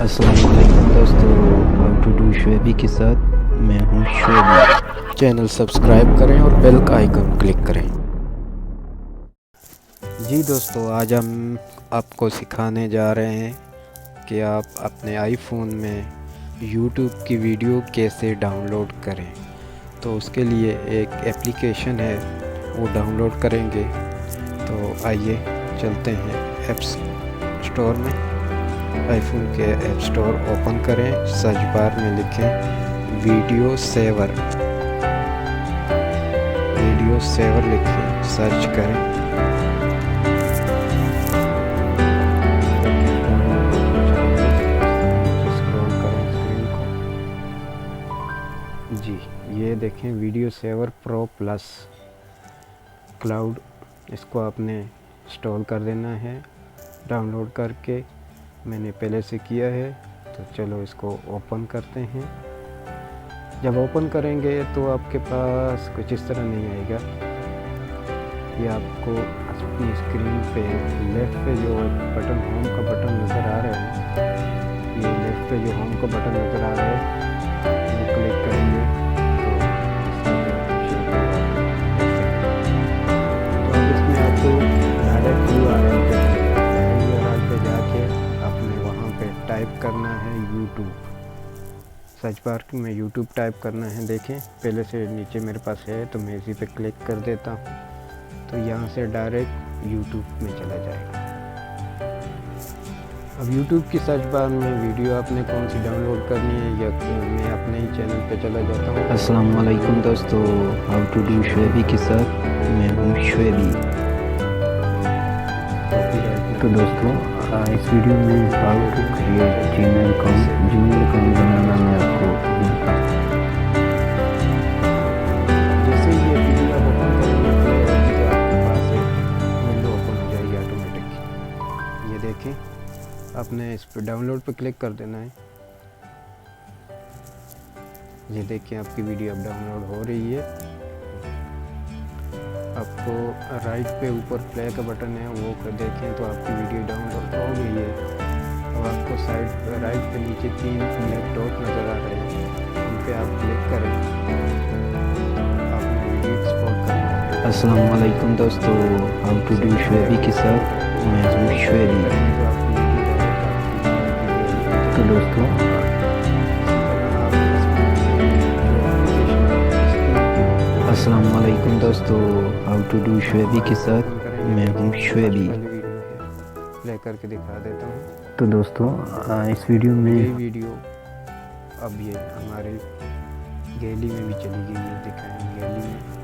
अस्सलामुअलैकुम दोस्तों, how to do शुएबी के साथ मैं हूं शुएबी। चैनल सब्सक्राइब करें और बेल का आइकन क्लिक करें। जी दोस्तों, आज हम आपको सिखाने जा रहे हैं कि आप अपने आईफोन में यूट्यूब की वीडियो कैसे डाउनलोड करें। तो उसके लिए एक एप्लीकेशन है, वो डाउनलोड करेंगे। तो आइए चलते हैं ऐप्स स्टोर में। आईफोन के ऐप स्टोर ओपन करें, सर्च बार में लिखें वीडियो सेवर लिखें, सर्च करें। स्क्रॉल करें स्क्रीन को। जी, ये देखें video saver pro plus cloud. इसको आपने इंस्टॉल कर देना है डाउनलोड करके। मैंने पहले से किया है, तो चलो इसको ओपन करते हैं। जब ओपन करेंगे तो आपके पास कुछ इस तरह नहीं आएगा। ये आपको अपनी स्क्रीन पे लेफ़्ट पे जो बटन होम का बटन नज़र आ रहा है, ये लेफ़्ट पे जो होम का बटन नज़र आ रहा है, वो क्लिक करेंगे तो अब इसमें आपको डायरेक्ट URL पे जाके आपने वहाँ पे टाइप करना है यूट्यूब। सर्च बार में यूट्यूब टाइप करना है। देखें पहले से नीचे मेरे पास है, तो मैं इसी पे क्लिक कर देता हूँ, तो यहाँ से डायरेक्ट यूट्यूब में चला जाएगा। अब यूट्यूब की सर्च बार में वीडियो आपने कौन सी डाउनलोड करनी है, या मैं अपने ही चैनल पे चला जाता हूँ। अस्सलामुअलैकुम दोस्तों, हाउ टू डू शुएबी के साथ मैं हूँ शुएबी। तो दोस्तों, इस वीडियो में how to create Gmail account बनाना मैं आपको जैसे ही ये वीडियो आप ओपन करेंगे, प्ले होगी तो आपके पास एक विंडो ओपन हो जाएगी ऑटोमेटिक। ये देखें, आपने इस पर डाउनलोड पे क्लिक कर देना है। ये देखें, आपकी वीडियो अब डाउनलोड हो रही है। आपको राइट पे ऊपर प्ले का बटन है, वो देखें तो आपकी वीडियो डाउनलोड हो गई है। अब आपको साइड राइट पे नीचे 3 ब्लैक डॉट नज़र आ रहे हैं, उन पे आप क्लिक करें। आपने वीडियो एक्सपोर्ट करना है। अस्सलामुअलैकुम दोस्तों, हाउ टू डू शुएबी के साथ मैं हूँ शुएबी। तो दोस्तों, अस्सलामुअलैकुम दोस्तों, हाउ टू डू शुएबी के साथ मैं हूँ शुएबी। प्ले करके दिखा देता हूँ। तो दोस्तों, इस वीडियो में ये वीडियो अब ये हमारे गैलरी में भी चली गई है। दिखाएं गैलरी में।